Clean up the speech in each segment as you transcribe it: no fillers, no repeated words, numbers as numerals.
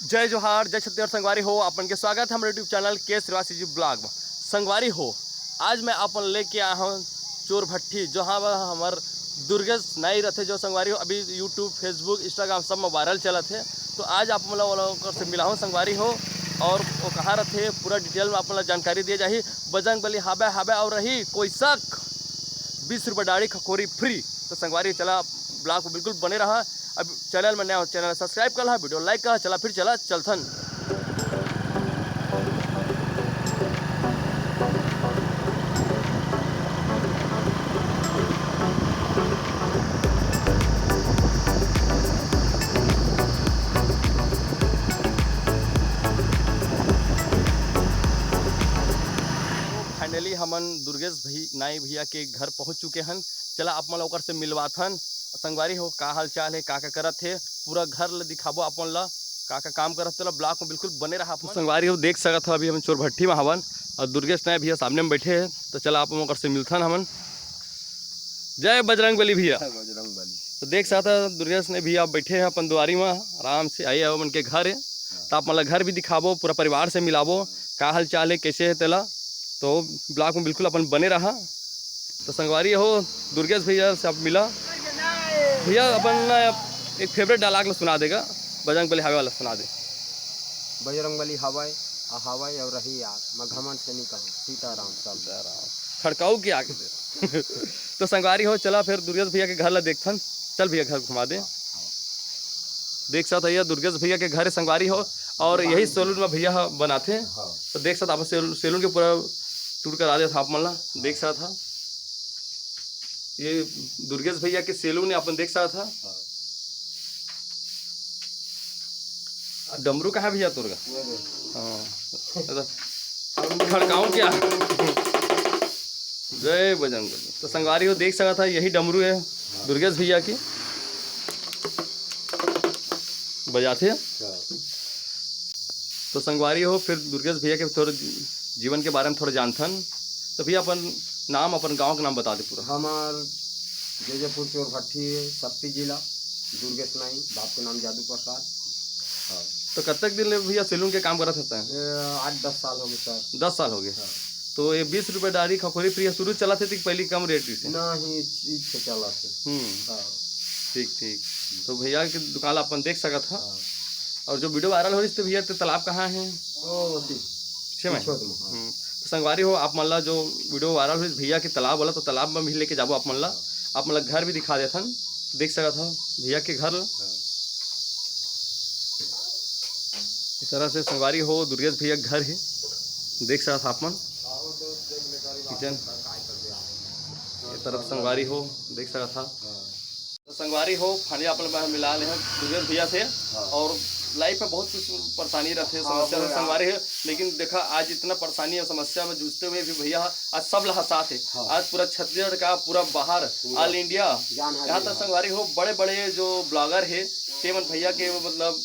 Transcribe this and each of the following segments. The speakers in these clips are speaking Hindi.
जय जोहार, जय छत्तीसगढ़। संगवारी हो, अपन के स्वागत है हमारे यूट्यूब चैनल के श्रीवासी जी ब्लॉग में। संगवारी हो, आज मैं अपन लेके आया हूँ चोर भट्ठी, जहाँ हमार दुर्गेश नहीं रहते। जो संगवारी हो अभी यूट्यूब, फेसबुक, इंस्टाग्राम सब में वायरल चला थे। तो आज आप लोग से मिला हूँ संगवारी हो, और वो कहाँ रहते पूरा डिटेल में आप जानकारी दिए जाही। बजरंग बली हाबे हाबे और रही कोई शक 20 रुपये दाढ़ी खखोरी फ्री। तो संगवारी चला ब्लॉग को बिल्कुल बने रहा। अब चैनल में नया हो, चैनल सब्सक्राइब कर ला, वीडियो लाइक कर, चला फिर चला चलथन। फाइनली हमन दुर्गेश नाई भैया के घर पहुंच चुके हैं। चला अपन लोग से मिलवाथन। संगवारी हो, का हाल चाल है, का करत है, पूरा घर ल दिखाबो अपन ला, का काम करत ला। ब्लॉग में बिल्कुल बने रहा। संगवारी हो देख सकत हो, अभी हम चोर भट्ठी में हवन और दुर्गेश नाई भैया सामने में बैठे हैं। तो चला आप लोग से मिलथन हमन। जय बजरंग बली भैया। बजरंग बली। तो देख सकता दुर्गेश ने भैया बैठे हैं अपन दुआरी में, आराम से आइए अपन के घर है। तो आप मतलब घर भी दिखाबो, पूरा परिवार से मिलाबो, का हाल चाल है, कैसे है तेला। तो ब्लॉग में बिल्कुल अपन बने रहा। तो संगवारी हो, दुर्गेश भैया से आप मिला भैया, अपन एक फेवरेट डायलॉग सुना देगा, बजरंग बली हावे वाला सुना दे। बजरंग बली हवाई हवाई और रही यार, मैं घमंड से नहीं कहूँ, सीताराम सब खड़काऊ के आगे दे। तो संगवारी हो, चला फिर दुर्गेश भैया के घर ला देखथन। चल भैया घर घुमा दे। देख सकते भैया दुर्गेश भैया के घर है संगवारी हो, और यही सैलून में भैया बनाते। तो देख सकते आप सैलून के पूरा टूर करा दे था आप मन। देख सकता था ये दुर्गेश भैया के सैलून अपन देख सकता था। डमरू कहाँ भैया तुरगा? हाँ खड़काऊं क्या? जय बजरंग बली। तो संगवारी हो देख सकता था, यही डमरू है दुर्गेश भैया की, बजाते हैं। तो संगवारी हो, फिर दुर्गेश भैया के थोड़े जीवन के बारे में थोड़ा जानथन। तो भैया अपन नाम, अपन गांव का नाम बता दे पूरा। हमार जयपुर चोर भट्ठी, शक्ति जिला, दुर्गेश नाई, बाप के नाम जादू प्रसाद। तो कब तक दिन भैया सैलून के काम करत होता है? 8-10 साल हो गए सर। 10 साल हो गए। तो ये 20 रुपये दाढ़ी खखोरी फ्री शुरू चला थे पहली कम रेट से? नहीं, चीज से चला थे। ठीक ठीक। तो भैया की दुकान अपन देख सका था। और जो वीडियो वायरल हो रही थी भैया, तो तालाब कहाँ है? पीछे में। तो संगवारी हो, आप मन ला जो वीडियो वायरल हुई भैया के तालाब वाला, तो तालाब में भी लेके जाबो आप मन ला। आप मतलब घर भी दिखा देथन। देख सका था भैया के घर। इस तरह से संगवारी हो, दुर्गेश भैया घर है, देख सकता था आप मन। किचन इस तरफ संगवारी हो देख सकता था। तो संगवारी हो फाइनली आप मिला ले हैं दुर्गेश भैया से। और लाइफ में बहुत कुछ परेशानी रहते हैं, समस्या से संगवारी है। लेकिन देखा आज इतना परेशानी और समस्या में जूझते हुए भी भैया आज सब लहा साथ है। आज पूरा छत्तीसगढ़ का, पूरा बाहर, ऑल इंडिया, यहाँ तक संगवारी हो बड़े बड़े जो ब्लॉगर है तेमन भैया के मतलब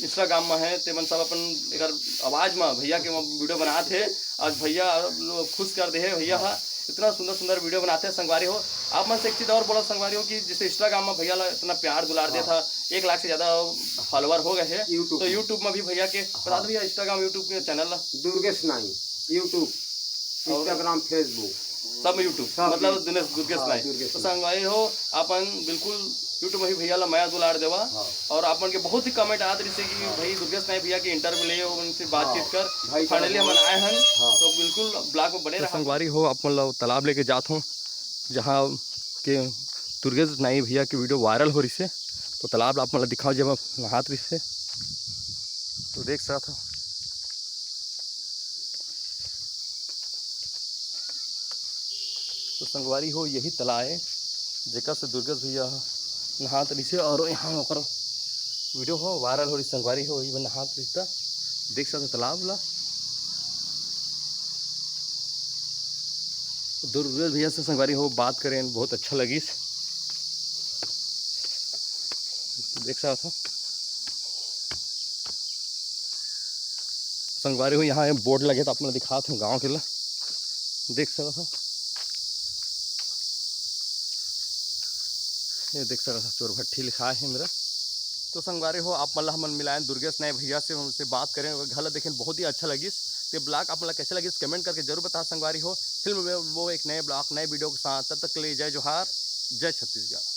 इंस्टाग्राम में है, तेमन सब अपन एक आवाज़ में भैया के वीडियो बनाते हैं। आज भैया खुश कर दे है। भैया इतना सुंदर सुंदर वीडियो बनाते हैं संगवारी हो। आप मन से एक चीज़ और बोला संगवारी हो कि जैसे इंस्टाग्राम में भैया इतना प्यार दुलार दिया था, 1 लाख से ज़्यादा फॉलोवर हो गए हैं। तो यूट्यूब में भी भैया के बता दो भैया, इंस्टाग्राम यूट्यूब के चैनल दुर्गेश नाई, यूट्यूब, इंस्टाग्राम, फेसबुक सब यूट्यूब मतलब दुर्गेश नाई। तो संगवारी हो अपन बिल्कुल यूट्यूब में भी भैया ला माया दुलार देवा। और अपन के बहुत ही कमेंट आते जैसे कि भाई दुर्गेश नाई भैया के इंटरव्यू ले, उनसे बातचीत कर। फाइनली हम आए हैं, तो बिल्कुल ब्लॉग में बने रहा। संगवारी हो अपन लोग तालाब लेके जात हूँ, जहाँ के दुर्गेश नाई भैया की वीडियो वायरल हो रही से। तो तालाब आप मतलब दिखाओ जब नहात रही से। तो देख सकता था तो संगवारी हो, यही तालाब है जेकर से दुर्गेश भैया नहात रही से। और यहाँ ओकर वीडियो हो वायरल हो रही संगवारी हो, ये नहात रिश्ता देख सकते तालाब ला। दुर्गेश भैया से संगवारी हो बात करें, बहुत अच्छा लगी। तो देख सकता था संगवारी हो, यहाँ बोर्ड लगे तो आप दिखाते हूँ गाँव के ला। देख सकता था, ये देख सकता था चोर भट्ठी लिखा है मेरा। तो संगवारी हो आप मतलब हम मिलाएं दुर्गेश नए भैया से, उनसे बात करें। घर देखें बहुत ही अच्छा लगी। तो ब्लॉग आप मतलब कैसे लगी कमेंट करके जरूर बता संगवारी हो। फिल्म वो एक नए ब्लॉग नए वीडियो के साथ, तब तक के लिए जय जोहार, जय छत्तीसगढ़।